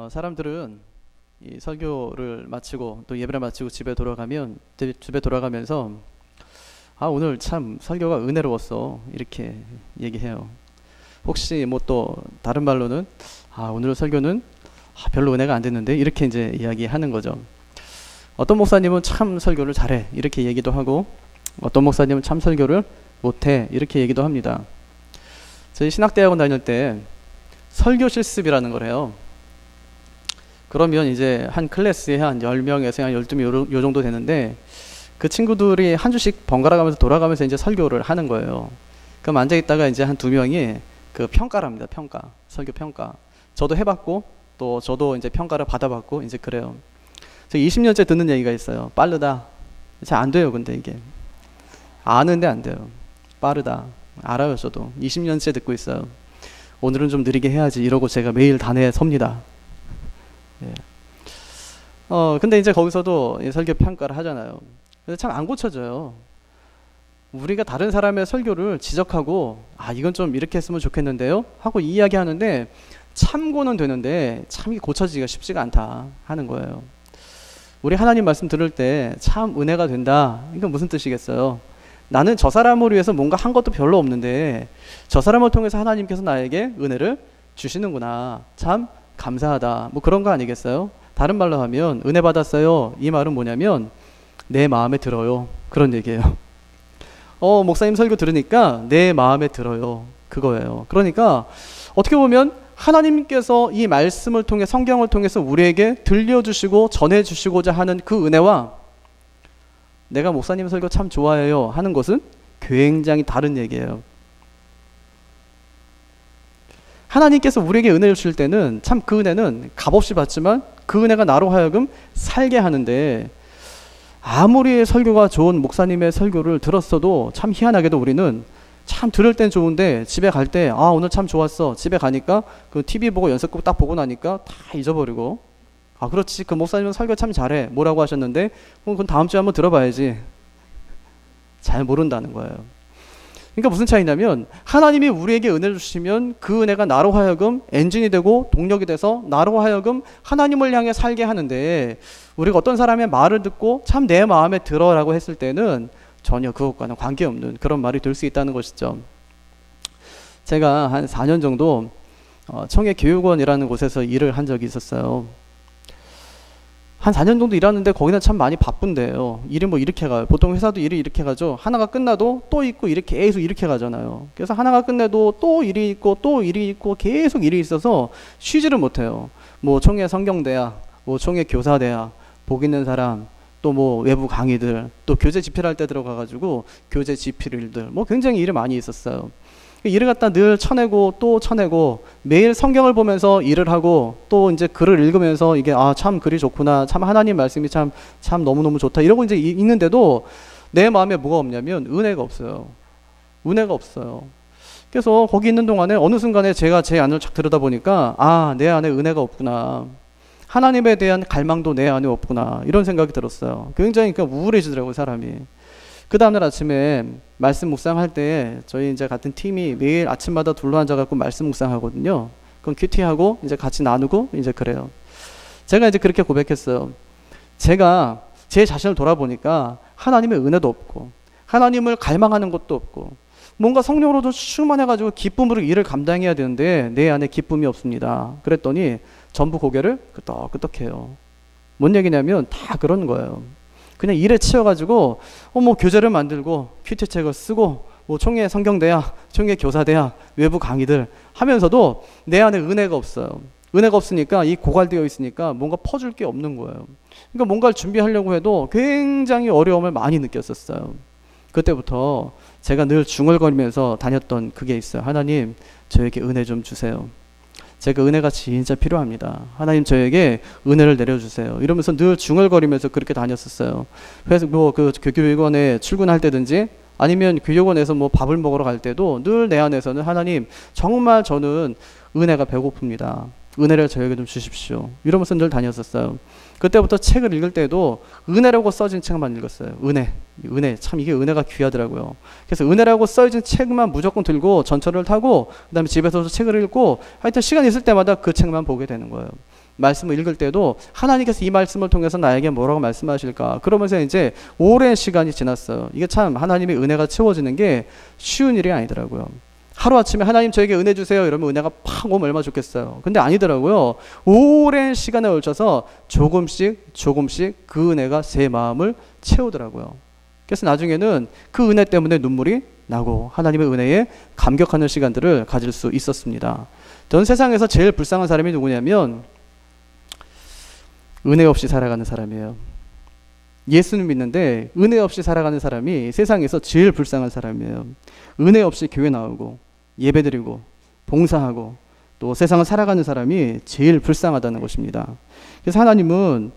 사람들은 이 설교를 마치고 또 예배를 마치고 집에 돌아가면서 오늘 참 설교가 은혜로웠어 이렇게 얘기해요. 혹시 뭐 또 다른 말로는 오늘 설교는 별로 은혜가 안 됐는데 이렇게 이제 이야기하는 거죠. 어떤 목사님은 참 설교를 잘해 이렇게 얘기도 하고, 어떤 목사님은 참 설교를 못해 이렇게 얘기도 합니다. 저희 신학대학원 다닐 때 설교 실습이라는 걸 해요. 그러면 이제 한 클래스에 한 10명에서 한 12명 요 정도 되는데, 그 친구들이 한 주씩 번갈아 가면서 돌아가면서 이제 설교를 하는 거예요. 그럼 앉아있다가 이제 한 2명이 그 평가를 합니다. 설교 평가. 저도 해봤고, 또 저도 이제 평가를 받아봤고, 이제 그래요. 저 20년째 듣는 얘기가 있어요. 빠르다. 잘 안 돼요, 근데 이게. 아는데 안 돼요. 빠르다. 알아요, 저도. 20년째 듣고 있어요. 오늘은 좀 느리게 해야지 이러고 제가 매일 단에 섭니다. 예. 근데 이제 거기서도 설교 평가를 하잖아요. 근데 참 안 고쳐져요. 우리가 다른 사람의 설교를 지적하고 이건 좀 이렇게 했으면 좋겠는데요 하고 이야기하는데 참고는 되는데 참 이게 고쳐지기가 쉽지가 않다 하는 거예요. 우리 하나님 말씀 들을 때 참 은혜가 된다, 이건 무슨 뜻이겠어요? 나는 저 사람을 위해서 뭔가 한 것도 별로 없는데 저 사람을 통해서 하나님께서 나에게 은혜를 주시는구나, 참 감사하다, 뭐 그런 거 아니겠어요? 다른 말로 하면 은혜 받았어요, 이 말은 뭐냐면 내 마음에 들어요, 그런 얘기예요. 목사님 설교 들으니까 내 마음에 들어요, 그거예요. 그러니까 어떻게 보면 하나님께서 이 말씀을 통해, 성경을 통해서 우리에게 들려주시고 전해주시고자 하는 그 은혜와 내가 목사님 설교 참 좋아해요 하는 것은 굉장히 다른 얘기예요. 하나님께서 우리에게 은혜를 주실 때는 참 그 은혜는 값없이 받지만 그 은혜가 나로 하여금 살게 하는데, 아무리 설교가 좋은 목사님의 설교를 들었어도 참 희한하게도 우리는 참 들을 땐 좋은데 집에 갈 때 오늘 참 좋았어, 집에 가니까 그 TV 보고 연습곡 딱 보고 나니까 다 잊어버리고, 그렇지 그 목사님은 설교 참 잘해 뭐라고 하셨는데 그건 다음 주에 한번 들어봐야지, 잘 모른다는 거예요. 그러니까 무슨 차이냐면, 하나님이 우리에게 은혜를 주시면 그 은혜가 나로 하여금 엔진이 되고 동력이 돼서 나로 하여금 하나님을 향해 살게 하는데, 우리가 어떤 사람의 말을 듣고 참 내 마음에 들어라고 했을 때는 전혀 그것과는 관계없는 그런 말이 될 수 있다는 것이죠. 제가 한 4년 정도 청해교육원이라는 곳에서 일을 한 적이 있었어요. 한 4년 정도 일하는데 거기는 참 많이 바쁜데요. 일이 뭐 이렇게 가요. 보통 회사도 일이 이렇게 가죠. 하나가 끝나도 또 있고 이렇게 계속 이렇게 가잖아요. 그래서 하나가 끝내도 또 일이 있고 또 일이 있고 계속 일이 있어서 쉬지를 못해요. 뭐 총회 성경대학, 뭐 총회 교사대학, 복 있는 사람, 또 뭐 외부 강의들, 또 교재 집필할 때 들어가가지고 교재 집필 일들, 뭐 굉장히 일이 많이 있었어요. 일을 갖다 늘 쳐내고 또 쳐내고, 매일 성경을 보면서 일을 하고 또 이제 글을 읽으면서 이게 참 글이 좋구나, 참 하나님 말씀이 참 너무너무 좋다 이러고 이제 있는데도 내 마음에 뭐가 없냐면 은혜가 없어요. 은혜가 없어요. 그래서 거기 있는 동안에 어느 순간에 제가 제 안을 착 들여다보니까 내 안에 은혜가 없구나, 하나님에 대한 갈망도 내 안에 없구나, 이런 생각이 들었어요. 굉장히 우울해지더라고요, 사람이. 그 다음날 아침에 말씀 묵상할 때 저희 이제 같은 팀이 매일 아침마다 둘러앉아갖고 말씀 묵상하거든요. 그럼 큐티하고 이제 같이 나누고 이제 그래요. 제가 이제 그렇게 고백했어요. 제가 제 자신을 돌아보니까 하나님의 은혜도 없고 하나님을 갈망하는 것도 없고 뭔가 성령으로도 충만해가지고 기쁨으로 일을 감당해야 되는데 내 안에 기쁨이 없습니다. 그랬더니 전부 고개를 끄덕끄덕해요. 뭔 얘기냐면 다 그런 거예요. 그냥 일에 치여가지고 뭐 교재를 만들고 큐티책을 쓰고 뭐 총회 성경대학, 총회 교사대학, 외부 강의들 하면서도 내 안에 은혜가 없어요. 은혜가 없으니까, 이 고갈되어 있으니까 뭔가 퍼줄 게 없는 거예요. 그러니까 뭔가를 준비하려고 해도 굉장히 어려움을 많이 느꼈었어요. 그때부터 제가 늘 중얼거리면서 다녔던 그게 있어요. 하나님, 저에게 은혜 좀 주세요. 제가 은혜가 진짜 필요합니다. 하나님, 저에게 은혜를 내려주세요. 이러면서 늘 중얼거리면서 그렇게 다녔었어요. 그래서 뭐 그 교육원에 출근할 때든지 아니면 교육원에서 뭐 밥을 먹으러 갈 때도 늘 내 안에서는 하나님, 정말 저는 은혜가 배고픕니다. 은혜를 저에게 좀 주십시오. 이러면서 늘 다녔었어요. 그때부터 책을 읽을 때도 은혜라고 써진 책만 읽었어요. 은혜. 참 이게 은혜가 귀하더라고요. 그래서 은혜라고 써진 책만 무조건 들고 전철을 타고 그다음에 집에서도 책을 읽고 하여튼 시간 있을 때마다 그 책만 보게 되는 거예요. 말씀을 읽을 때도 하나님께서 이 말씀을 통해서 나에게 뭐라고 말씀하실까? 그러면서 이제 오랜 시간이 지났어요. 이게 참 하나님의 은혜가 채워지는 게 쉬운 일이 아니더라고요. 하루아침에 하나님 저에게 은혜 주세요 이러면 은혜가 팍 오면 얼마나 좋겠어요. 근데 아니더라고요. 오랜 시간에 걸쳐서 조금씩 그 은혜가 제 마음을 채우더라고요. 그래서 나중에는 그 은혜 때문에 눈물이 나고 하나님의 은혜에 감격하는 시간들을 가질 수 있었습니다. 전 세상에서 제일 불쌍한 사람이 누구냐면 은혜 없이 살아가는 사람이에요. 예수는 믿는데 은혜 없이 살아가는 사람이 세상에서 제일 불쌍한 사람이에요. 은혜 없이 교회 나오고 예배드리고 봉사하고 또 세상을 살아가는 사람이 제일 불쌍하다는 것입니다. 그래서 하나님은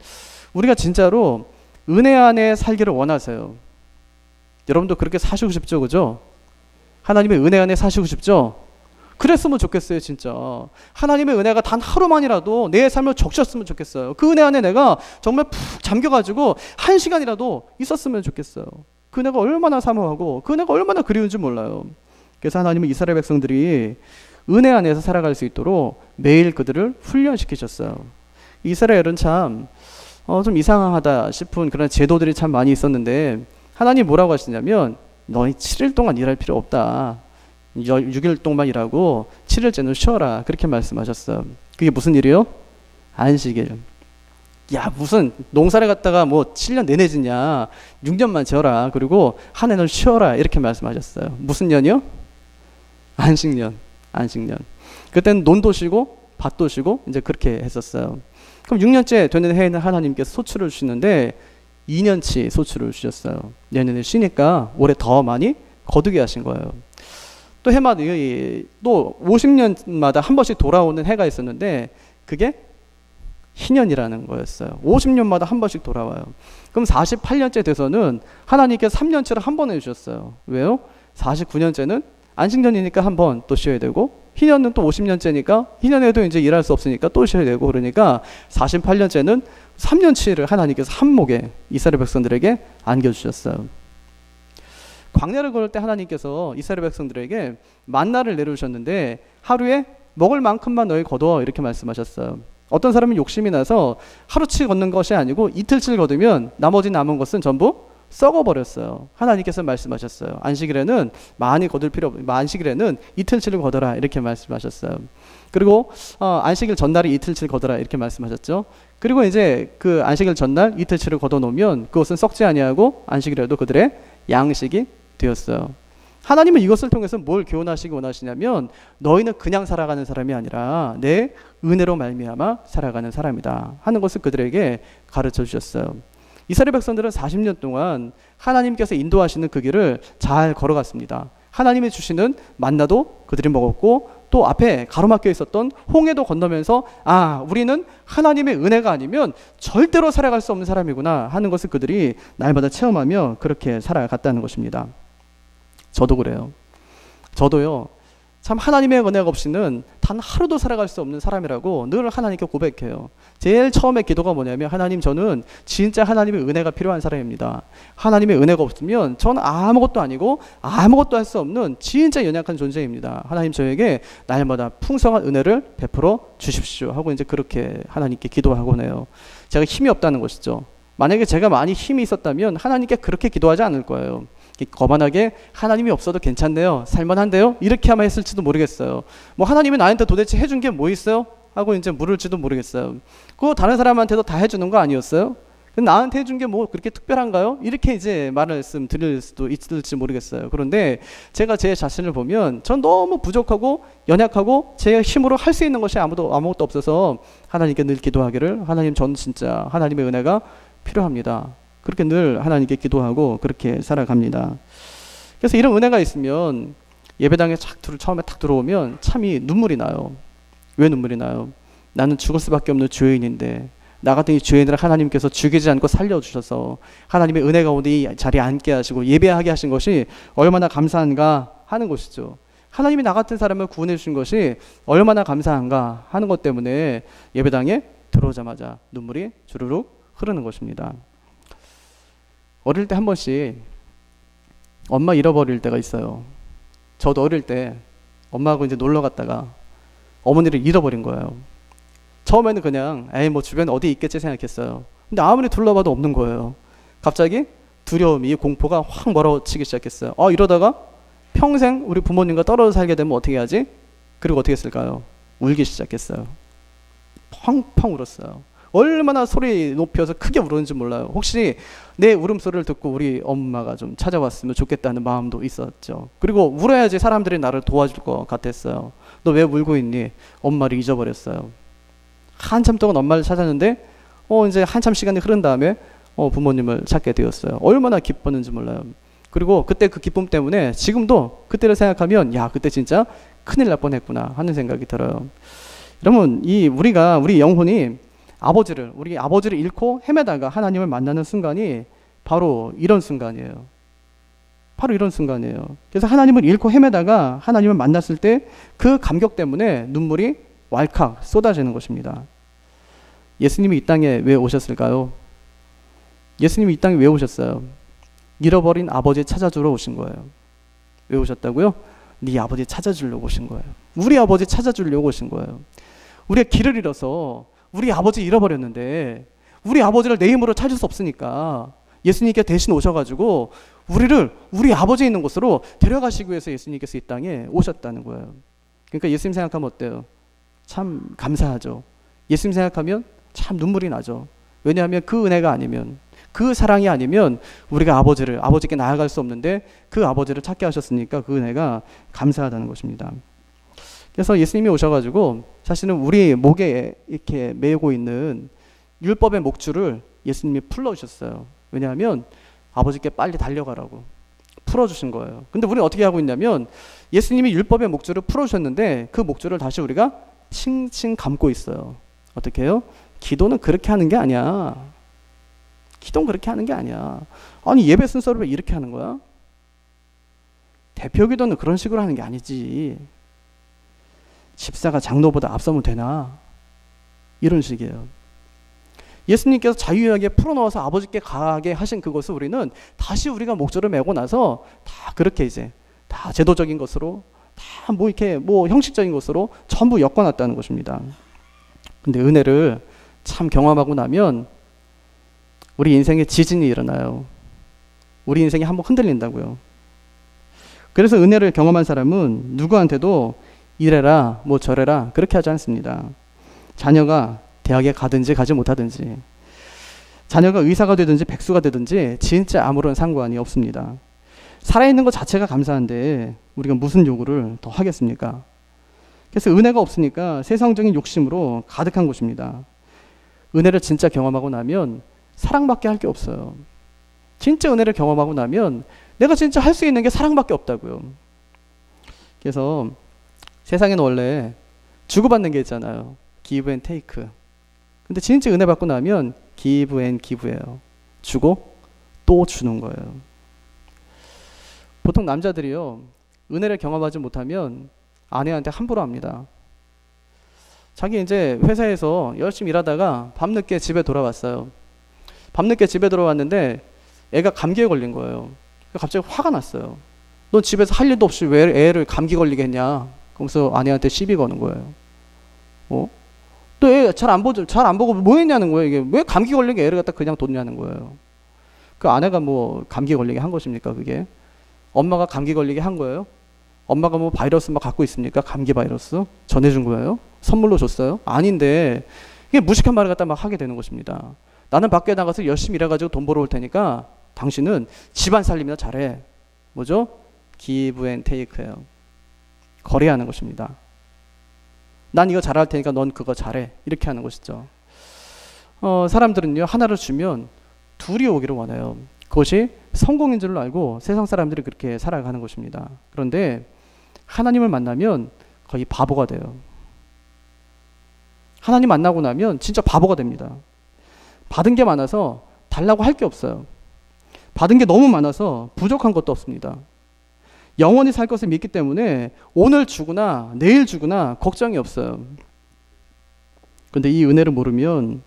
우리가 진짜로 은혜 안에 살기를 원하세요. 여러분도 그렇게 사시고 싶죠, 그죠? 하나님의 은혜 안에 사시고 싶죠? 그랬으면 좋겠어요, 진짜. 하나님의 은혜가 단 하루만이라도 내 삶을 적셨으면 좋겠어요. 그 은혜 안에 내가 정말 푹 잠겨가지고 한 시간이라도 있었으면 좋겠어요. 그 은혜가 얼마나 사모하고 그 은혜가 얼마나 그리운지 몰라요. 그래서 하나님은 이스라엘 백성들이 은혜 안에서 살아갈 수 있도록 매일 그들을 훈련시키셨어요. 이스라엘은 참 좀 이상하다 싶은 그런 제도들이 참 많이 있었는데 하나님 뭐라고 하시냐면 너희 7일 동안 일할 필요 없다. 6일 동안 일하고 7일째는 쉬어라. 그렇게 말씀하셨어요. 그게 무슨 일이요? 안식일. 야, 무슨 농사를 갖다가 뭐 7년 내내 짓냐. 6년만 지어라. 그리고 한 해는 쉬어라. 이렇게 말씀하셨어요. 무슨 년이요? 안식년. 그때는 논도 쉬고 밭도 쉬고 이제 그렇게 했었어요. 그럼 6년째 되는 해에는 하나님께서 소출을 주시는데 2년치 소출을 주셨어요. 내년에 쉬니까 올해 더 많이 거두게 하신 거예요. 또 해마다 또 50년마다 한 번씩 돌아오는 해가 있었는데 그게 희년이라는 거였어요. 50년마다 한 번씩 돌아와요. 그럼 48년째 돼서는 하나님께서 3년치를 한 번 해주셨어요. 왜요? 49년째는 안식년이니까 한 번 또 쉬어야 되고 희년은 또 50년째니까 희년에도 이제 일할 수 없으니까 또 쉬어야 되고 그러니까 48년째는 3년치를 하나님께서 한 목에 이스라엘 백성들에게 안겨주셨어요. 광야를 걸을 때 하나님께서 이스라엘 백성들에게 만나를 내려주셨는데 하루에 먹을 만큼만 너희 거둬 이렇게 말씀하셨어요. 어떤 사람은 욕심이 나서 하루치 걷는 것이 아니고 이틀치를 거두면 나머지 남은 것은 전부 썩어버렸어요. 하나님께서 말씀하셨어요. 안식일에는 많이 거둘 필요 없고 안식일에는 이틀치를 거둬라 이렇게 말씀하셨어요. 그리고 안식일 전날이 이틀치를 거둬라 이렇게 말씀하셨죠. 그리고 이제 그 안식일 전날 이틀치를 거둬 놓으면 그것은 썩지 아니하고 안식일에도 그들의 양식이 되었어요. 하나님은 이것을 통해서 뭘 교훈하시기 원하시냐면 너희는 그냥 살아가는 사람이 아니라 내 은혜로 말미암아 살아가는 사람이다 하는 것을 그들에게 가르쳐 주셨어요. 이스라엘 백성들은 40년 동안 하나님께서 인도하시는 그 길을 잘 걸어갔습니다. 하나님이 주시는 만나도 그들이 먹었고 또 앞에 가로막혀 있었던 홍해도 건너면서 우리는 하나님의 은혜가 아니면 절대로 살아갈 수 없는 사람이구나 하는 것을 그들이 날마다 체험하며 그렇게 살아갔다는 것입니다. 저도 그래요. 저도요. 참 하나님의 은혜가 없이는 단 하루도 살아갈 수 없는 사람이라고 늘 하나님께 고백해요. 제일 처음에 기도가 뭐냐면 하나님 저는 진짜 하나님의 은혜가 필요한 사람입니다. 하나님의 은혜가 없으면 저는 아무것도 아니고 아무것도 할 수 없는 진짜 연약한 존재입니다. 하나님 저에게 날마다 풍성한 은혜를 베풀어 주십시오 하고 이제 그렇게 하나님께 기도하곤 해요. 제가 힘이 없다는 것이죠. 만약에 제가 많이 힘이 있었다면 하나님께 그렇게 기도하지 않을 거예요. 거만하게 하나님이 없어도 괜찮네요. 살만한데요? 이렇게 아마 했을지도 모르겠어요. 뭐 하나님이 나한테 도대체 해준 게 뭐 있어요? 하고 이제 물을지도 모르겠어요. 그거 다른 사람한테도 다 해주는 거 아니었어요? 나한테 해준 게 뭐 그렇게 특별한가요? 이렇게 이제 말씀 드릴 수도 있을지 모르겠어요. 그런데 제가 제 자신을 보면 전 너무 부족하고 연약하고 제 힘으로 할 수 있는 것이 아무것도 없어서 하나님께 늘 기도하기를 하나님 전 진짜 하나님의 은혜가 필요합니다. 그렇게 늘 하나님께 기도하고 그렇게 살아갑니다. 그래서 이런 은혜가 있으면 예배당에 처음에 탁 들어오면 참이 눈물이 나요. 왜 눈물이 나요? 나는 죽을 수밖에 없는 죄인인데 나 같은 이 죄인을 하나님께서 죽이지 않고 살려주셔서 하나님의 은혜 가운데 이 자리에 앉게 하시고 예배하게 하신 것이 얼마나 감사한가 하는 것이죠. 하나님이 나 같은 사람을 구원해 주신 것이 얼마나 감사한가 하는 것 때문에 예배당에 들어오자마자 눈물이 주르륵 흐르는 것입니다. 어릴 때 한 번씩 엄마 잃어버릴 때가 있어요. 저도 어릴 때 엄마하고 이제 놀러 갔다가 어머니를 잃어버린 거예요. 처음에는 그냥 에이 뭐 주변에 어디 있겠지 생각했어요. 근데 아무리 둘러봐도 없는 거예요. 갑자기 두려움이, 공포가 확 몰아치기 시작했어요. 이러다가 평생 우리 부모님과 떨어져 살게 되면 어떻게 하지? 그리고 어떻게 했을까요? 울기 시작했어요. 펑펑 울었어요. 얼마나 소리 높여서 크게 울었는지 몰라요. 혹시 내 울음소리를 듣고 우리 엄마가 좀 찾아왔으면 좋겠다는 마음도 있었죠. 그리고 울어야지 사람들이 나를 도와줄 것 같았어요. 너 왜 울고 있니? 엄마를 잊어버렸어요. 한참 동안 엄마를 찾았는데 이제 한참 시간이 흐른 다음에 부모님을 찾게 되었어요. 얼마나 기뻤는지 몰라요. 그리고 그때 그 기쁨 때문에 지금도 그때를 생각하면 야, 그때 진짜 큰일 날 뻔했구나 하는 생각이 들어요. 여러분, 우리 영혼이 우리 아버지를 잃고 헤매다가 하나님을 만나는 순간이 바로 이런 순간이에요. 바로 이런 순간이에요. 그래서 하나님을 잃고 헤매다가 하나님을 만났을 때 그 감격 때문에 눈물이 왈칵 쏟아지는 것입니다. 예수님이 이 땅에 왜 오셨을까요? 예수님이 이 땅에 왜 오셨어요? 잃어버린 아버지 찾아주러 오신 거예요. 왜 오셨다고요? 네 아버지 찾아주려고 오신 거예요. 우리 아버지 찾아주려고 오신 거예요. 우리가 길을 잃어서 우리 아버지 잃어버렸는데 우리 아버지를 내 힘으로 찾을 수 없으니까 예수님께 대신 오셔가지고 우리를 우리 아버지 있는 곳으로 데려가시기 위해서 예수님께서 이 땅에 오셨다는 거예요. 그러니까 예수님 생각하면 어때요? 참 감사하죠. 예수님 생각하면 참 눈물이 나죠. 왜냐하면 그 은혜가 아니면, 그 사랑이 아니면 우리가 아버지께 나아갈 수 없는데 그 아버지를 찾게 하셨으니까 그 은혜가 감사하다는 것입니다. 그래서 예수님이 오셔가지고 사실은 우리 목에 이렇게 메고 있는 율법의 목줄을 예수님이 풀어주셨어요. 왜냐하면 아버지께 빨리 달려가라고 풀어주신 거예요. 근데 우리는 어떻게 하고 있냐면 예수님이 율법의 목줄을 풀어주셨는데 그 목줄을 다시 우리가 칭칭 감고 있어요. 어떻게 해요? 기도는 그렇게 하는 게 아니야. 기도는 그렇게 하는 게 아니야. 아니 예배 순서를 왜 이렇게 하는 거야? 대표 기도는 그런 식으로 하는 게 아니지. 집사가 장로보다 앞서면 되나? 이런 식이에요. 예수님께서 자유하게 풀어넣어서 아버지께 가게 하신 그것을 우리는 다시 우리가 목줄을 메고 나서 다 그렇게 이제 다 제도적인 것으로 다 이렇게 형식적인 것으로 전부 엮어놨다는 것입니다. 근데 은혜를 참 경험하고 나면 우리 인생에 지진이 일어나요. 우리 인생이 한번 흔들린다고요. 그래서 은혜를 경험한 사람은 누구한테도 이래라 저래라 그렇게 하지 않습니다. 자녀가 대학에 가든지 가지 못하든지, 자녀가 의사가 되든지 백수가 되든지 진짜 아무런 상관이 없습니다. 살아있는 것 자체가 감사한데 우리가 무슨 요구를 더 하겠습니까? 그래서 은혜가 없으니까 세상적인 욕심으로 가득한 것입니다. 은혜를 진짜 경험하고 나면 사랑밖에 할 게 없어요. 진짜 은혜를 경험하고 나면 내가 진짜 할 수 있는 게 사랑밖에 없다고요. 그래서 세상에는 원래 주고받는 게 있잖아요. give and take. 근데 진짜 은혜 받고 나면 give and give예요. 주고 또 주는 거예요. 보통 남자들이요, 은혜를 경험하지 못하면 아내한테 함부로 합니다. 자기 이제 회사에서 열심히 일하다가 밤늦게 집에 돌아왔어요. 밤늦게 집에 들어왔는데 애가 감기에 걸린 거예요. 갑자기 화가 났어요. 넌 집에서 할 일도 없이 왜 애를 감기 걸리게 했냐? 그러면서 아내한테 시비 거는 거예요. 또 애 잘 안 보고 뭐 했냐는 거예요. 이게 왜 감기 걸리게 애를 갖다 그냥 뒀냐는 거예요. 그 아내가 감기 걸리게 한 것입니까, 그게? 엄마가 감기 걸리게 한 거예요? 엄마가 바이러스 갖고 있습니까? 감기 바이러스? 전해준 거예요? 선물로 줬어요? 아닌데, 이게 무식한 말을 갖다 하게 되는 것입니다. 나는 밖에 나가서 열심히 일해가지고 돈 벌어올 테니까 당신은 집안 살림이나 잘해. 뭐죠? give and take예요. 거래하는 것입니다. 난 이거 잘할 테니까 넌 그거 잘해. 이렇게 하는 것이죠. 사람들은요, 하나를 주면 둘이 오기를 원해요. 그것이 성공인 줄 알고 세상 사람들이 그렇게 살아가는 것입니다. 그런데 하나님을 만나면 거의 바보가 돼요. 하나님 만나고 나면 진짜 바보가 됩니다. 받은 게 많아서 달라고 할 게 없어요. 받은 게 너무 많아서 부족한 것도 없습니다. 영원히 살 것을 믿기 때문에 오늘 주거나 내일 주거나 걱정이 없어요. 그런데 이 은혜를 모르면,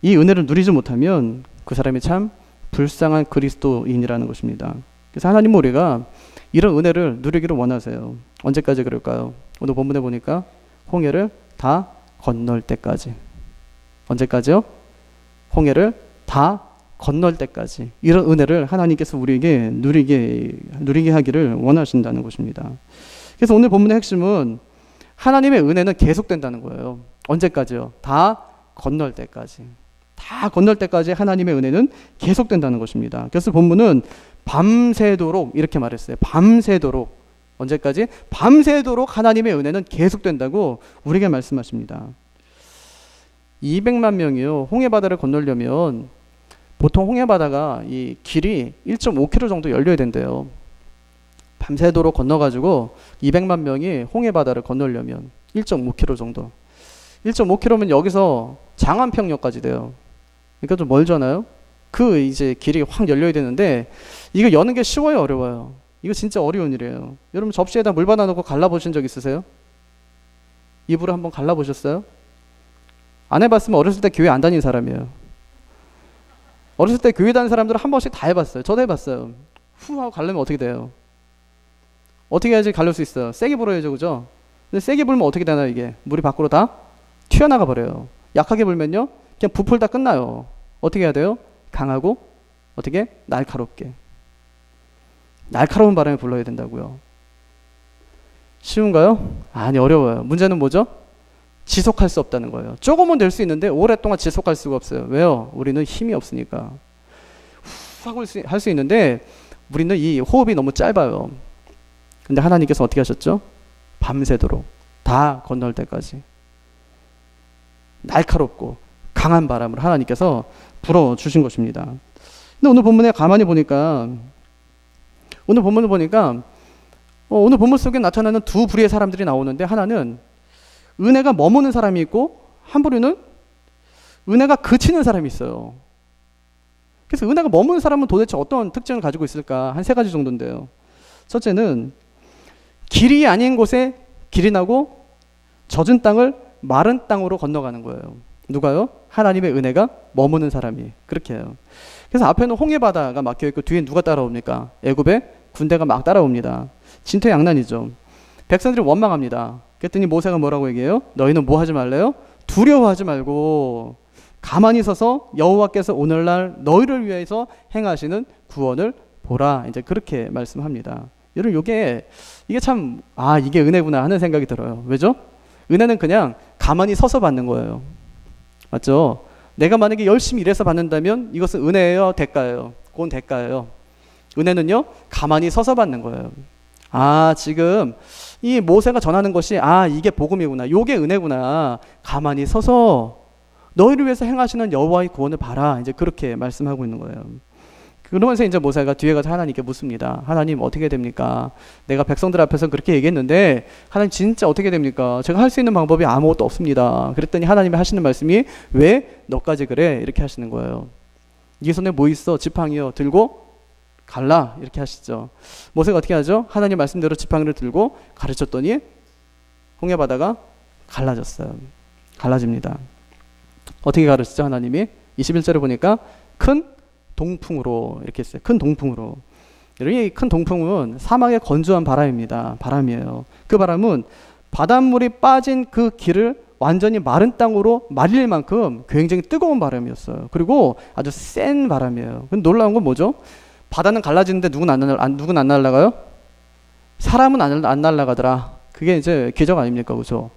이 은혜를 누리지 못하면 그 사람이 참 불쌍한 그리스도인이라는 것입니다. 그래서 하나님은 우리가 이런 은혜를 누리기를 원하세요. 언제까지 그럴까요? 오늘 본문에 보니까 홍해를 다 건널 때까지. 언제까지요? 홍해를 다 건널 때까지. 이런 은혜를 하나님께서 우리에게 누리게 하기를 원하신다는 것입니다. 그래서 오늘 본문의 핵심은 하나님의 은혜는 계속된다는 거예요. 언제까지요? 다 건널 때까지. 다 건널 때까지 하나님의 은혜는 계속된다는 것입니다. 그래서 본문은 밤새도록 이렇게 말했어요. 밤새도록. 언제까지? 밤새도록 하나님의 은혜는 계속된다고 우리에게 말씀하십니다. 200만 명이요. 홍해바다를 건너려면 보통 홍해바다가 이 길이 1.5km 정도 열려야 된대요. 밤새도록 건너가지고 200만 명이 홍해바다를 건너려면 1.5km 정도. 1.5km면 여기서 장안평역까지 돼요. 그러니까 좀 멀잖아요. 그 이제 길이 확 열려야 되는데 이거 여는 게 쉬워요, 어려워요? 이거 진짜 어려운 일이에요. 여러분 접시에다 물 받아놓고 갈라보신 적 있으세요? 입으로 한번 갈라보셨어요? 안 해봤으면 어렸을 때 교회 안 다닌 사람이에요. 어렸을 때 교회 다닌 사람들은 한 번씩 다 해봤어요. 저도 해봤어요. 후 하고 갈려면 어떻게 돼요? 어떻게 해야지 갈릴 수 있어요? 세게 불어야죠, 그죠? 근데 세게 불면 어떻게 되나요, 이게? 물이 밖으로 다 튀어나가 버려요. 약하게 불면요, 그냥 부풀다 끝나요. 어떻게 해야 돼요? 강하고, 어떻게? 날카롭게. 날카로운 바람이 불러야 된다고요. 쉬운가요? 아니, 어려워요. 문제는 뭐죠? 지속할 수 없다는 거예요. 조금은 될 수 있는데 오랫동안 지속할 수가 없어요. 왜요? 우리는 힘이 없으니까. 후 하고 할 수 있는데 우리는 이 호흡이 너무 짧아요. 근데 하나님께서 어떻게 하셨죠? 밤새도록 다 건널 때까지 날카롭고 강한 바람을 하나님께서 불어주신 것입니다. 근데 오늘 본문에 가만히 보니까 오늘 본문 속에 나타나는 두 부류의 사람들이 나오는데 하나는 은혜가 머무는 사람이 있고 한 부류는 은혜가 그치는 사람이 있어요. 그래서 은혜가 머무는 사람은 도대체 어떤 특징을 가지고 있을까? 한 세 가지 정도인데요. 첫째는 길이 아닌 곳에 길이 나고 젖은 땅을 마른 땅으로 건너가는 거예요. 누가요? 하나님의 은혜가 머무는 사람이 그렇게 해요. 그래서 앞에는 홍해바다가 막혀있고 뒤에 누가 따라옵니까? 애굽의 군대가 막 따라옵니다. 진퇴양난이죠. 백성들이 원망합니다. 그랬더니 모세가 뭐라고 얘기해요? 너희는 뭐 하지 말래요? 두려워하지 말고 가만히 서서 여호와께서 오늘날 너희를 위해서 행하시는 구원을 보라. 이제 그렇게 말씀합니다. 여러분 이게 참 이게 은혜구나 하는 생각이 들어요. 왜죠? 은혜는 그냥 가만히 서서 받는 거예요. 맞죠? 내가 만약에 열심히 일해서 받는다면 이것은 은혜예요, 대가예요? 그건 대가예요. 은혜는요, 가만히 서서 받는 거예요. 지금 이 모세가 전하는 것이 이게 복음이구나, 요게 은혜구나. 가만히 서서 너희를 위해서 행하시는 여호와의 구원을 봐라. 이제 그렇게 말씀하고 있는 거예요. 그러면서 이제 모세가 뒤에 가서 하나님께 묻습니다. 하나님 어떻게 됩니까? 내가 백성들 앞에서 그렇게 얘기했는데 하나님 진짜 어떻게 됩니까? 제가 할 수 있는 방법이 아무것도 없습니다. 그랬더니 하나님이 하시는 말씀이 왜 너까지 그래? 이렇게 하시는 거예요. 네 손에 뭐 있어? 지팡이요. 들고 갈라. 이렇게 하시죠. 모세가 어떻게 하죠? 하나님 말씀대로 지팡이를 들고 가르쳤더니 홍해바다가 갈라졌어요. 갈라집니다. 어떻게 가르치죠? 하나님이 21절에 보니까 큰 동풍으로 이렇게 했어요. 큰 동풍으로. 이 큰 동풍은 사막의 건조한 바람입니다. 바람이에요. 그 바람은 바닷물이 빠진 그 길을 완전히 마른 땅으로 말릴 만큼 굉장히 뜨거운 바람이었어요. 그리고 아주 센 바람이에요. 근데 놀라운 건 뭐죠? 바다는 갈라지는데 누구는 안 날아가요? 사람은 안 날아가더라. 그게 이제 기적 아닙니까? 그죠?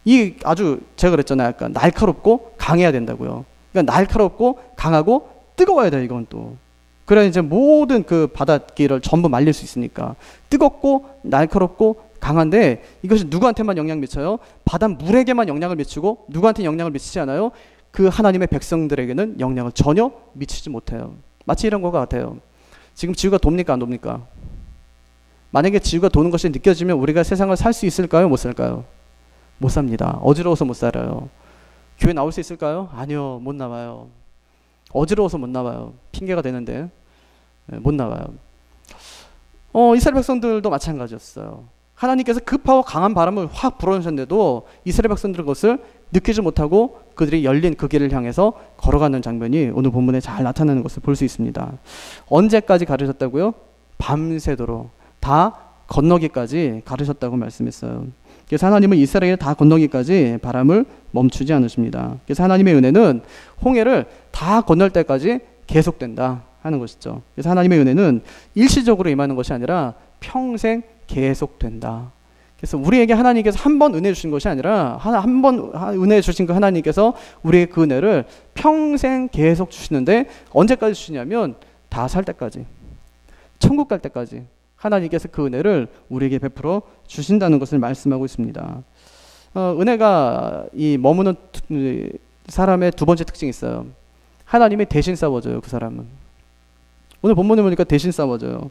이 아주 제가 그랬잖아요. 약간 날카롭고 강해야 된다고요. 그러니까 날카롭고 강하고 뜨거워야 돼, 이건 또. 그래야 이제 모든 그 바닷길을 전부 말릴 수 있으니까. 뜨겁고 날카롭고 강한데 이것이 누구한테만 영향 미쳐요? 바닷물에게만 영향을 미치고 누구한테 영향을 미치지 않아요? 그 하나님의 백성들에게는 영향을 전혀 미치지 못해요. 마치 이런 것 같아요. 지금 지구가 돕니까 안 돕니까? 만약에 지구가 도는 것이 느껴지면 우리가 세상을 살 수 있을까요? 못 살까요? 못 삽니다. 어지러워서 못 살아요. 교회 나올 수 있을까요? 아니요, 못 나와요. 어지러워서 못 나와요. 핑계가 되는데 못 나와요. 이스라엘 백성들도 마찬가지였어요. 하나님께서 급하고 강한 바람을 확 불어넣으셨는데도 이스라엘 백성들은 그것을 느끼지 못하고 그들이 열린 그 길을 향해서 걸어가는 장면이 오늘 본문에 잘 나타나는 것을 볼 수 있습니다. 언제까지 가르쳤다고요? 밤새도록 다 건너기까지 가르쳤다고 말씀했어요. 그래서 하나님은 이스라엘을 다 건너기까지 바람을 멈추지 않으십니다. 그래서 하나님의 은혜는 홍해를 다 건널 때까지 계속된다 하는 것이죠. 그래서 하나님의 은혜는 일시적으로 임하는 것이 아니라 평생 계속된다. 그래서 우리에게 하나님께서 한 번 은혜 주신 것이 아니라 한 번 은혜 주신 그 하나님께서 우리의 그 은혜를 평생 계속 주시는데 언제까지 주시냐면 다 살 때까지, 천국 갈 때까지 하나님께서 그 은혜를 우리에게 베풀어 주신다는 것을 말씀하고 있습니다. 은혜가 이 머무는 사람의 두 번째 특징이 있어요. 하나님이 대신 싸워줘요. 그 사람은. 오늘 본문을 보니까 대신 싸워줘요.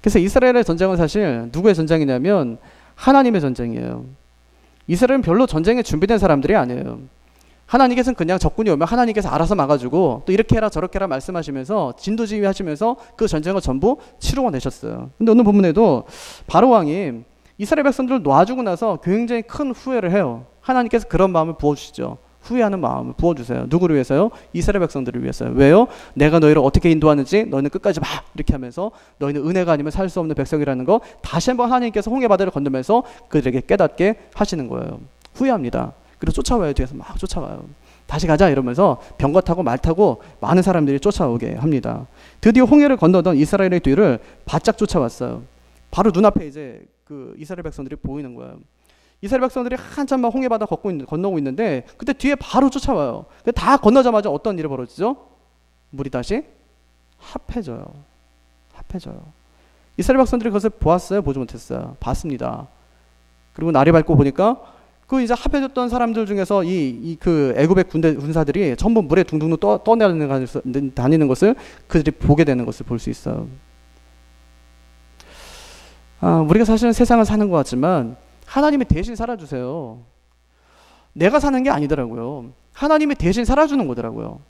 그래서 이스라엘의 전쟁은 사실 누구의 전쟁이냐면 하나님의 전쟁이에요. 이스라엘은 별로 전쟁에 준비된 사람들이 아니에요. 하나님께서는 그냥 적군이 오면 하나님께서 알아서 막아주고 또 이렇게 해라 저렇게 해라 말씀하시면서 진두지휘 하시면서 그 전쟁을 전부 치루어 내셨어요. 근데 오늘 본문에도 바로왕이 이스라엘 백성들을 놔주고 나서 굉장히 큰 후회를 해요. 하나님께서 그런 마음을 부어주시죠. 후회하는 마음을 부어주세요. 누구를 위해서요? 이스라엘 백성들을 위해서요. 왜요? 내가 너희를 어떻게 인도하는지 너희는 끝까지 봐 이렇게 하면서 너희는 은혜가 아니면 살 수 없는 백성이라는 거 다시 한번 하나님께서 홍해바다를 건너면서 그들에게 깨닫게 하시는 거예요. 후회합니다. 그래서 쫓아와요. 뒤에서 막 쫓아와요. 다시 가자 이러면서 병거 타고 말 타고 많은 사람들이 쫓아오게 합니다. 드디어 홍해를 건너던 이스라엘의 뒤를 바짝 쫓아왔어요. 바로 눈앞에 이제 그 이스라엘 백성들이 보이는 거예요. 이스라엘 백성들이 한참 막 홍해바다 건너고 있는데 그때 뒤에 바로 쫓아와요. 다 건너자마자 어떤 일이 벌어지죠? 물이 다시 합해져요. 합해져요. 이스라엘 백성들이 그것을 보았어요? 보지 못했어요? 봤습니다. 그리고 날이 밝고 보니까 그 이제 합해졌던 사람들 중에서 그 애굽의 군사들이 전부 물에 둥둥 떠다니는 것을 그들이 보게 되는 것을 볼 수 있어요. 우리가 사실은 세상을 사는 것 같지만 하나님이 대신 살아주세요. 내가 사는 게 아니더라고요. 하나님이 대신 살아주는 거더라고요.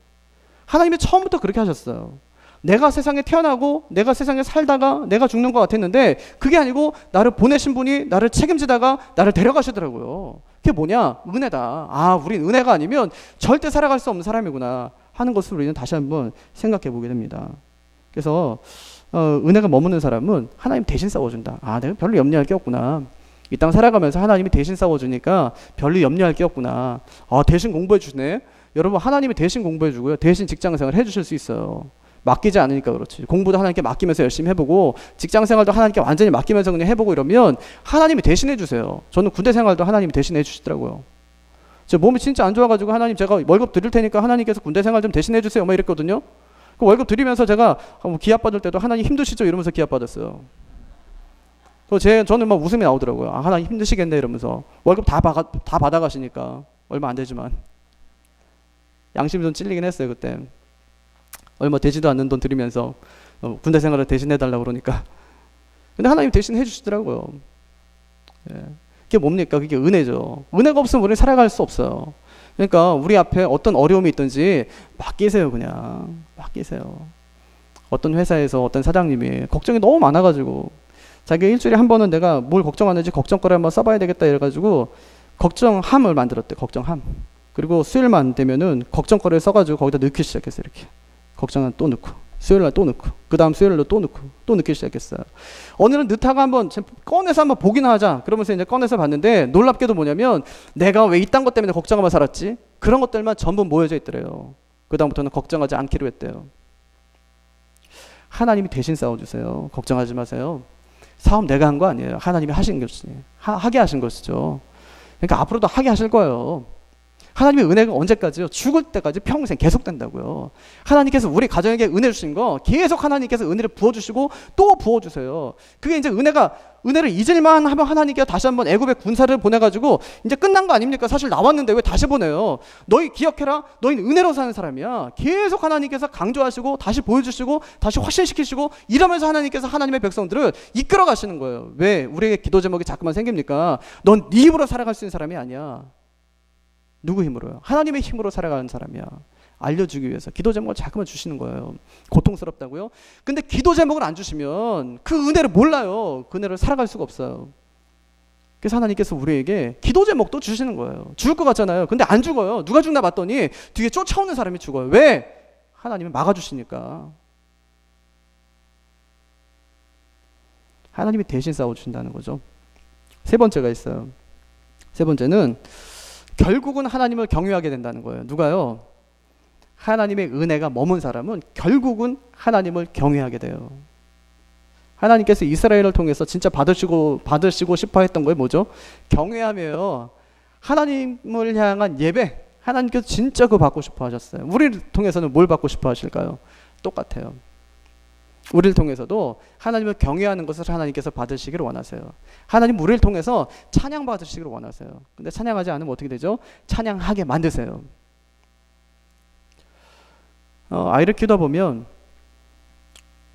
하나님이 처음부터 그렇게 하셨어요. 내가 세상에 태어나고 내가 세상에 살다가 내가 죽는 것 같았는데 그게 아니고 나를 보내신 분이 나를 책임지다가 나를 데려가시더라고요. 그게 뭐냐? 은혜다. 우린 은혜가 아니면 절대 살아갈 수 없는 사람이구나 하는 것을 우리는 다시 한번 생각해 보게 됩니다. 그래서 은혜가 머무는 사람은 하나님 대신 싸워준다. 내가 별로 염려할 게 없구나. 이 땅 살아가면서 하나님이 대신 싸워주니까 별로 염려할 게 없구나. 대신 공부해 주네. 여러분 하나님이 대신 공부해 주고요. 대신 직장생활 해주실 수 있어요. 맡기지 않으니까 그렇지. 공부도 하나님께 맡기면서 열심히 해보고 직장생활도 하나님께 완전히 맡기면서 그냥 해보고 이러면 하나님이 대신해 주세요. 저는 군대 생활도 하나님이 대신해 주시더라고요. 제 몸이 진짜 안 좋아가지고 하나님 제가 월급 드릴 테니까 하나님께서 군대 생활 좀 대신해 주세요 막 이랬거든요. 그 월급 드리면서 제가 기합 받을 때도 하나님 힘드시죠 이러면서 기합 받았어요. 저는 막 웃음이 나오더라고요. 하나님 힘드시겠네 이러면서 월급 다 받아가시니까 얼마 안 되지만 양심이 좀 찔리긴 했어요 그때. 얼마 되지도 않는 돈 드리면서 군대 생활을 대신해달라고 그러니까. 근데 하나님 대신 해주시더라고요. 그게 뭡니까? 그게 은혜죠. 은혜가 없으면 우리는 살아갈 수 없어요. 그러니까 우리 앞에 어떤 어려움이 있든지 맡기세요. 그냥 맡기세요. 어떤 회사에서 어떤 사장님이 걱정이 너무 많아가지고 자기가 일주일에 한 번은 내가 뭘 걱정하는지 걱정거리 한번 써봐야 되겠다 이래가지고 걱정함을 만들었대. 걱정함. 그리고 수요일만 되면은 걱정거리를 써가지고 거기다 넣기 시작했어요. 이렇게 걱정은 또 넣고 수요일날 또 넣고 그 다음 수요일로 또 넣고 또 넣기 시작했어요. 오늘은 넣다가 한번 꺼내서 한번 보기나 하자 그러면서 이제 꺼내서 봤는데 놀랍게도 뭐냐면 내가 왜 이딴 것 때문에 걱정하며 살았지? 그런 것들만 전부 모여져 있더래요. 그 다음부터는 걱정하지 않기로 했대요. 하나님이 대신 싸워주세요. 걱정하지 마세요. 사업 내가 한 거 아니에요. 하나님이 하신 것이지. 하게 하신 것이죠. 그러니까 앞으로도 하게 하실 거예요. 하나님의 은혜가 언제까지요? 죽을 때까지 평생 계속된다고요. 하나님께서 우리 가정에게 은혜 주신 거 계속 하나님께서 은혜를 부어주시고 또 부어주세요. 그게 이제 은혜를 잊을만 하면 하나님께서 다시 한번 애굽의 군사를 보내가지고 이제 끝난 거 아닙니까? 사실 나왔는데 왜 다시 보내요? 너희 기억해라. 너희는 은혜로 사는 사람이야. 계속 하나님께서 강조하시고 다시 보여주시고 다시 확신시키시고 이러면서 하나님께서 하나님의 백성들을 이끌어 가시는 거예요. 왜 우리에게 기도 제목이 자꾸만 생깁니까? 넌 네 힘으로 살아갈 수 있는 사람이 아니야. 누구 힘으로요? 하나님의 힘으로 살아가는 사람이야. 알려주기 위해서 기도 제목을 자꾸만 주시는 거예요. 고통스럽다고요? 근데 기도 제목을 안 주시면 그 은혜를 몰라요. 그 은혜를 살아갈 수가 없어요. 그래서 하나님께서 우리에게 기도 제목도 주시는 거예요. 죽을 것 같잖아요. 근데 안 죽어요. 누가 죽나 봤더니 뒤에 쫓아오는 사람이 죽어요. 왜? 하나님은 막아주시니까. 하나님이 대신 싸워주신다는 거죠. 세 번째가 있어요. 세 번째는 결국은 하나님을 경외하게 된다는 거예요. 누가요? 하나님의 은혜가 머문 사람은 결국은 하나님을 경외하게 돼요. 하나님께서 이스라엘을 통해서 진짜 받으시고 싶어 했던 거예요. 뭐죠? 경외하며요. 하나님을 향한 예배, 하나님께서 진짜 그거 받고 싶어 하셨어요. 우리를 통해서는 뭘 받고 싶어 하실까요? 똑같아요. 우리를 통해서도 하나님을 경외하는 것을 하나님께서 받으시기를 원하세요. 하나님 우리를 통해서 찬양 받으시기를 원하세요. 근데 찬양하지 않으면 어떻게 되죠? 찬양하게 만드세요. 아이를 키우다 보면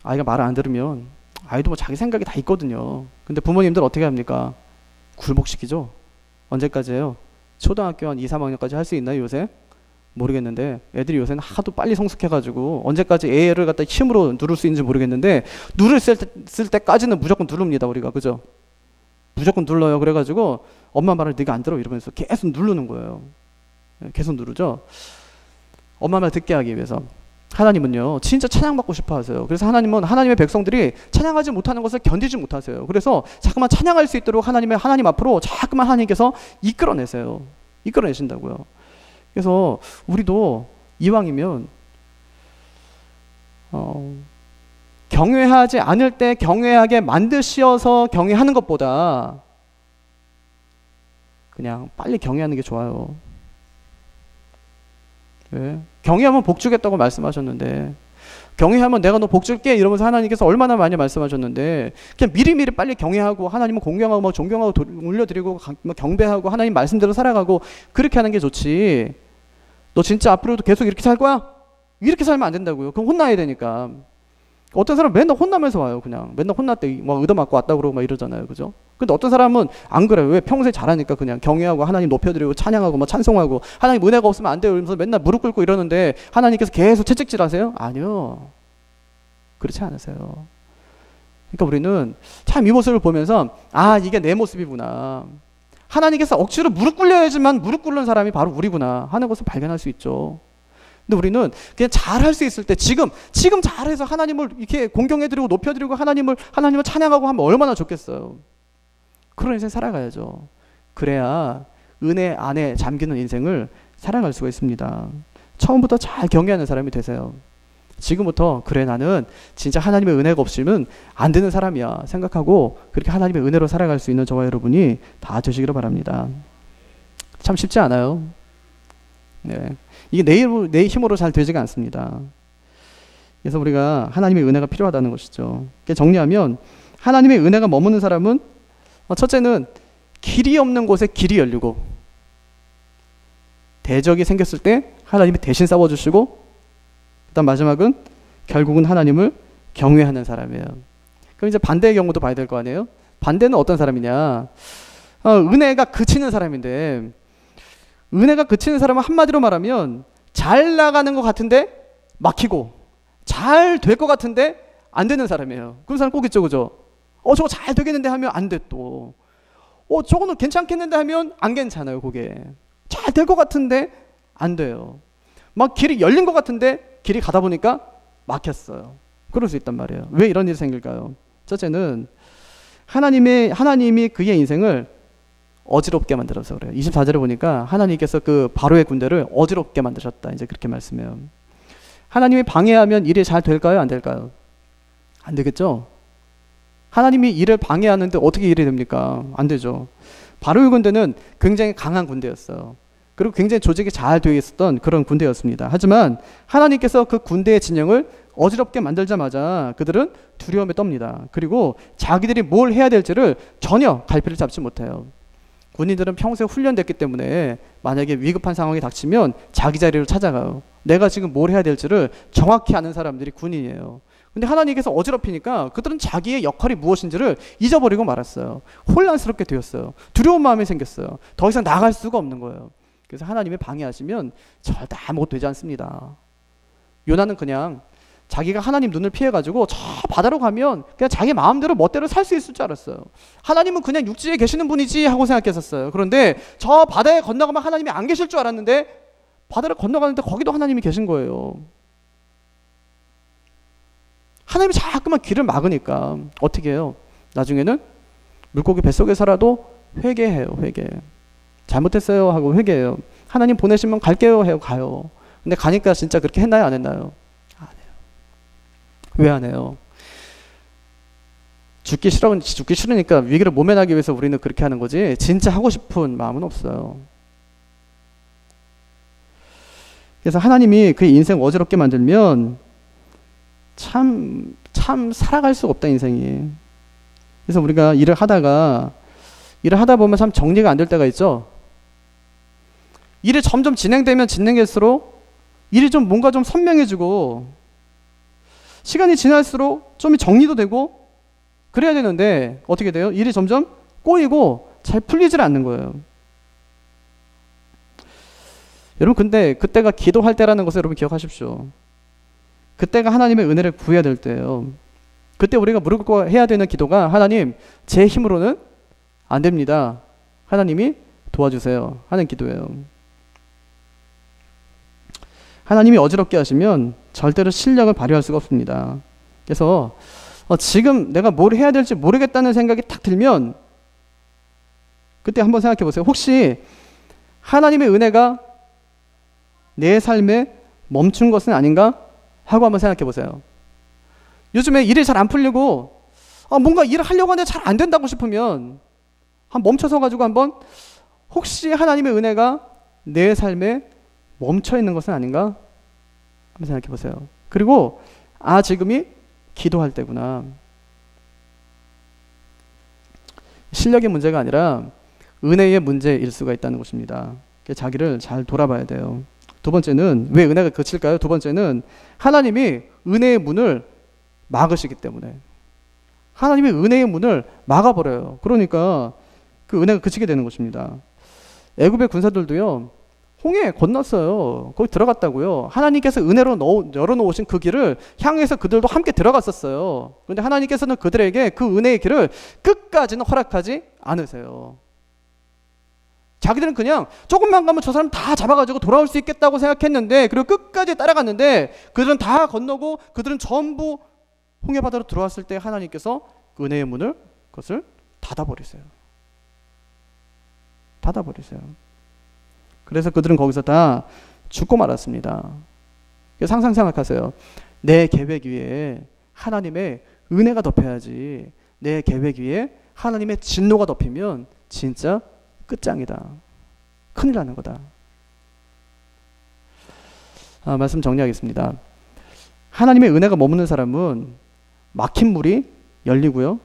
아이가 말을 안 들으면 아이도 뭐 자기 생각이 다 있거든요. 근데 부모님들 어떻게 합니까? 굴복시키죠. 언제까지예요? 초등학교 한 2, 3학년까지 할 수 있나요 요새? 모르겠는데 애들이 요새는 하도 빨리 성숙해가지고 언제까지 애를 갖다 힘으로 누를 수 있는지 모르겠는데 쓸 때까지는 무조건 누릅니다 우리가. 그죠? 무조건 눌러요. 그래가지고 엄마 말을 네가 안 들어 이러면서 계속 누르는 거예요. 계속 누르죠. 엄마 말 듣게 하기 위해서. 하나님은요 진짜 찬양받고 싶어 하세요. 그래서 하나님은 하나님의 백성들이 찬양하지 못하는 것을 견디지 못하세요. 그래서 자꾸만 찬양할 수 있도록 하나님 앞으로 자꾸만 하나님께서 이끌어내세요. 이끌어내신다고요. 그래서 우리도 이왕이면 경외하지 않을 때 경외하게 만드시어서 경외하는 것보다 그냥 빨리 경외하는 게 좋아요. 왜? 경외하면 복 주겠다고 말씀하셨는데, 경외하면 내가 너 복 줄게 이러면서 하나님께서 얼마나 많이 말씀하셨는데, 그냥 미리미리 빨리 경외하고 하나님을 공경하고 막 존경하고 올려드리고 경배하고 하나님 말씀대로 살아가고 그렇게 하는 게 좋지. 너 진짜 앞으로도 계속 이렇게 살 거야? 이렇게 살면 안 된다고요. 그럼 혼나야 되니까. 어떤 사람은 맨날 혼나면서 와요. 그냥 맨날 혼났대 막 얻어맞고 왔다 그러고 막 이러잖아요. 그죠? 근데 어떤 사람은 안 그래요. 왜? 평소에 잘하니까 그냥 경외하고 하나님 높여드리고 찬양하고 막 찬송하고 하나님 은혜가 없으면 안 돼요 이러면서 맨날 무릎 꿇고 이러는데 하나님께서 계속 채찍질 하세요? 아니요. 그렇지 않으세요. 그러니까 우리는 참 이 모습을 보면서 아 이게 내 모습이구나. 하나님께서 억지로 무릎 꿇려야지만 무릎 꿇는 사람이 바로 우리구나 하는 것을 발견할 수 있죠. 근데 우리는 그냥 잘할 수 있을 때 지금 잘해서 하나님을 이렇게 공경해드리고 높여드리고 하나님을 찬양하고 하면 얼마나 좋겠어요. 그런 인생 살아가야죠. 그래야 은혜 안에 잠기는 인생을 살아갈 수가 있습니다. 처음부터 잘 경외하는 사람이 되세요. 지금부터 그래 나는 진짜 하나님의 은혜가 없으면 안 되는 사람이야 생각하고 그렇게 하나님의 은혜로 살아갈 수 있는 저와 여러분이 다 되시기를 바랍니다. 참 쉽지 않아요. 네. 이게 내 힘으로 잘 되지가 않습니다. 그래서 우리가 하나님의 은혜가 필요하다는 것이죠. 정리하면 하나님의 은혜가 머무는 사람은 첫째는 길이 없는 곳에 길이 열리고 대적이 생겼을 때 하나님이 대신 싸워주시고 그다음 마지막은 결국은 하나님을 경외하는 사람이에요. 그럼 이제 반대의 경우도 봐야 될 거 아니에요? 반대는 어떤 사람이냐? 은혜가 그치는 사람인데 은혜가 그치는 사람은 한마디로 말하면 잘 나가는 것 같은데 막히고 잘 될 것 같은데 안 되는 사람이에요. 그런 사람 꼭 있죠, 그죠? 저거 잘 되겠는데 하면 안 돼 또. 저거는 괜찮겠는데 하면 안 괜찮아요, 그게. 잘 될 것 같은데 안 돼요. 막 길이 열린 것 같은데 길이 가다 보니까 막혔어요. 그럴 수 있단 말이에요. 왜 이런 일이 생길까요? 첫째는 하나님이 그의 인생을 어지럽게 만들어서 그래요. 24절에 보니까 하나님께서 그 바로의 군대를 어지럽게 만드셨다. 이제 그렇게 말씀해요. 하나님이 방해하면 일이 잘 될까요? 안 될까요? 안 되겠죠? 하나님이 일을 방해하는데 어떻게 일이 됩니까? 안 되죠. 바로의 군대는 굉장히 강한 군대였어요. 그리고 굉장히 조직이 잘 되어 있었던 그런 군대였습니다. 하지만 하나님께서 그 군대의 진영을 어지럽게 만들자마자 그들은 두려움에 떱니다. 그리고 자기들이 뭘 해야 될지를 전혀 갈피를 잡지 못해요. 군인들은 평소에 훈련됐기 때문에 만약에 위급한 상황이 닥치면 자기 자리로 찾아가요. 내가 지금 뭘 해야 될지를 정확히 아는 사람들이 군인이에요. 근데 하나님께서 어지럽히니까 그들은 자기의 역할이 무엇인지를 잊어버리고 말았어요. 혼란스럽게 되었어요. 두려운 마음이 생겼어요. 더 이상 나갈 수가 없는 거예요. 그래서 하나님이 방해하시면 절대 아무것도 되지 않습니다. 요나는 그냥 자기가 하나님 눈을 피해가지고 저 바다로 가면 그냥 자기 마음대로 멋대로 살 수 있을 줄 알았어요. 하나님은 그냥 육지에 계시는 분이지 하고 생각했었어요. 그런데 저 바다에 건너가면 하나님이 안 계실 줄 알았는데 바다를 건너가는데 거기도 하나님이 계신 거예요. 하나님이 자꾸만 길을 막으니까 어떻게 해요? 나중에는 물고기 뱃속에 살아도 회개해요. 회개. 잘못했어요 하고 회개해요. 하나님 보내시면 갈게요 해요. 가요. 근데 가니까 진짜 그렇게 했나요? 안 했나요? 안 해요. 왜 안 해요? 죽기 싫으니까 위기를 모면하기 위해서 우리는 그렇게 하는 거지 진짜 하고 싶은 마음은 없어요. 그래서 하나님이 그 인생 어지럽게 만들면 참 살아갈 수가 없다 인생이. 그래서 우리가 일을 하다 보면 참 정리가 안 될 때가 있죠. 일이 점점 진행될수록 일이 좀 뭔가 좀 선명해지고 시간이 지날수록 좀 정리도 되고 그래야 되는데 어떻게 돼요? 일이 점점 꼬이고 잘 풀리질 않는 거예요. 여러분 근데 그때가 기도할 때라는 것을 여러분 기억하십시오. 그때가 하나님의 은혜를 구해야 될 때예요. 그때 우리가 무릎 꿇고 해야 되는 기도가 하나님 제 힘으로는 안 됩니다. 하나님이 도와주세요 하는 기도예요. 하나님이 어지럽게 하시면 절대로 실력을 발휘할 수가 없습니다. 그래서 지금 내가 뭘 해야 될지 모르겠다는 생각이 딱 들면 그때 한번 생각해 보세요. 혹시 하나님의 은혜가 내 삶에 멈춘 것은 아닌가? 하고 한번 생각해 보세요. 요즘에 일이 잘 안 풀리고 뭔가 일을 하려고 하는데 잘 안 된다고 싶으면 멈춰서 가지고 한번 혹시 하나님의 은혜가 내 삶에 멈춰 있는 것은 아닌가? 한번 생각해 보세요. 그리고 지금이 기도할 때구나. 실력의 문제가 아니라 은혜의 문제일 수가 있다는 것입니다. 자기를 잘 돌아봐야 돼요. 두 번째는 왜 은혜가 그칠까요? 두 번째는 하나님이 은혜의 문을 막으시기 때문에. 하나님이 은혜의 문을 막아버려요. 그러니까 그 은혜가 그치게 되는 것입니다. 애굽의 군사들도요, 홍해 건넜어요. 거기 들어갔다고요. 하나님께서 은혜로 열어놓으신 그 길을 향해서 그들도 함께 들어갔었어요. 그런데 하나님께서는 그들에게 그 은혜의 길을 끝까지는 허락하지 않으세요. 자기들은 그냥 조금만 가면 저 사람 다 잡아가지고 돌아올 수 있겠다고 생각했는데, 그리고 끝까지 따라갔는데 그들은 다 건너고 그들은 전부 홍해 바다로 들어왔을 때 하나님께서 그 은혜의 문을 그것을 닫아버리세요. 그래서 그들은 거기서 다 죽고 말았습니다. 상상 생각하세요. 내 계획 위에 하나님의 은혜가 덮여야지, 내 계획 위에 하나님의 진노가 덮이면 진짜 끝장이다. 큰일 나는 거다. 말씀 정리하겠습니다. 하나님의 은혜가 머무는 사람은 막힌 물이 열리고요.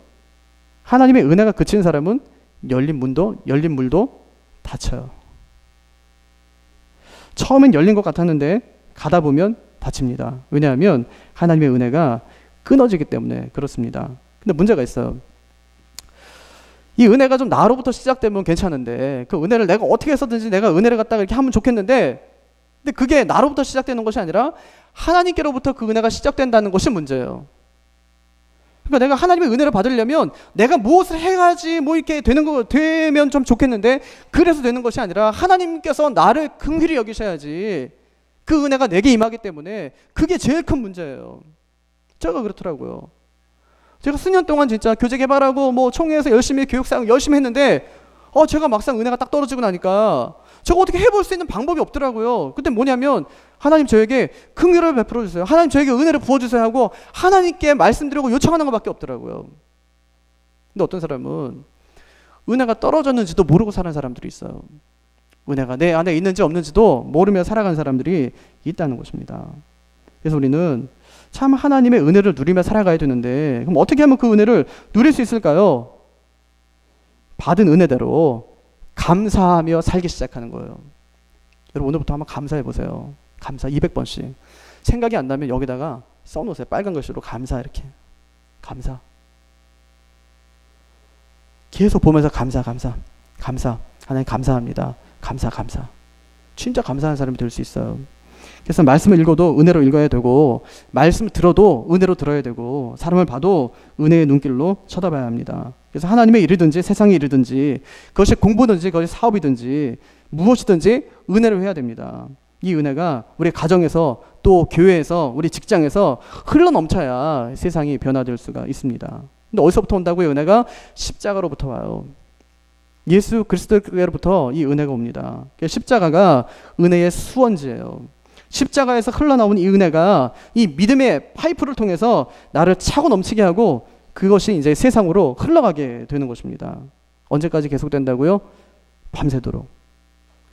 하나님의 은혜가 그친 사람은 열린 물도 닫혀요. 처음엔 열린 것 같았는데 가다 보면 닫힙니다. 왜냐하면 하나님의 은혜가 끊어지기 때문에 그렇습니다. 근데 문제가 있어요. 이 은혜가 좀 나로부터 시작되면 괜찮은데, 그 은혜를 내가 어떻게 해서든지 내가 은혜를 갖다가 이렇게 하면 좋겠는데, 근데 그게 나로부터 시작되는 것이 아니라 하나님께로부터 그 은혜가 시작된다는 것이 문제예요. 그러니까 내가 하나님의 은혜를 받으려면 내가 무엇을 해야지 이렇게 되면 좀 좋겠는데, 그래서 되는 것이 아니라 하나님께서 나를 긍휼히 여기셔야지 그 은혜가 내게 임하기 때문에 그게 제일 큰 문제예요. 제가 그렇더라고요. 제가 수년 동안 진짜 교제 개발하고 총회에서 열심히 교육사항 열심히 했는데 제가 막상 은혜가 딱 떨어지고 나니까 제가 어떻게 해볼 수 있는 방법이 없더라고요. 그때 뭐냐면 하나님 저에게 긍휼을 베풀어 주세요. 하나님 저에게 은혜를 부어주세요 하고 하나님께 말씀드리고 요청하는 것밖에 없더라고요. 근데 어떤 사람은 은혜가 떨어졌는지도 모르고 사는 사람들이 있어요. 은혜가 내 안에 있는지 없는지도 모르며 살아가는 사람들이 있다는 것입니다. 그래서 우리는 참 하나님의 은혜를 누리며 살아가야 되는데, 그럼 어떻게 하면 그 은혜를 누릴 수 있을까요? 받은 은혜대로 감사하며 살기 시작하는 거예요. 여러분 오늘부터 한번 감사해 보세요. 감사 200번씩. 생각이 안 나면 여기다가 써놓으세요. 빨간 글씨로 감사, 이렇게. 감사. 계속 보면서 감사. 하나님 감사합니다. 감사. 진짜 감사한 사람이 될 수 있어요. 그래서 말씀을 읽어도 은혜로 읽어야 되고, 말씀을 들어도 은혜로 들어야 되고, 사람을 봐도 은혜의 눈길로 쳐다봐야 합니다. 그래서 하나님의 일이든지 세상의 일이든지, 그것이 공부든지 그것이 사업이든지 무엇이든지 은혜로 해야 됩니다. 이 은혜가 우리 가정에서, 또 교회에서, 우리 직장에서 흘러넘쳐야 세상이 변화될 수가 있습니다. 근데 어디서부터 온다고요? 은혜가 십자가로부터 와요. 예수 그리스도께로부터 이 은혜가 옵니다. 십자가가 은혜의 수원지예요. 십자가에서 흘러나온 이 은혜가 이 믿음의 파이프를 통해서 나를 차고 넘치게 하고 그것이 이제 세상으로 흘러가게 되는 것입니다. 언제까지 계속된다고요? 밤새도록.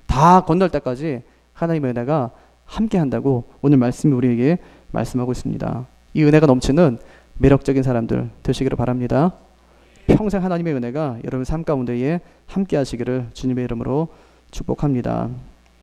다 건널 때까지 하나님의 은혜가 함께 한다고 오늘 말씀이 우리에게 말씀하고 있습니다. 이 은혜가 넘치는 매력적인 사람들 되시기를 바랍니다. 평생 하나님의 은혜가 여러분 삶 가운데에 함께 하시기를 주님의 이름으로 축복합니다.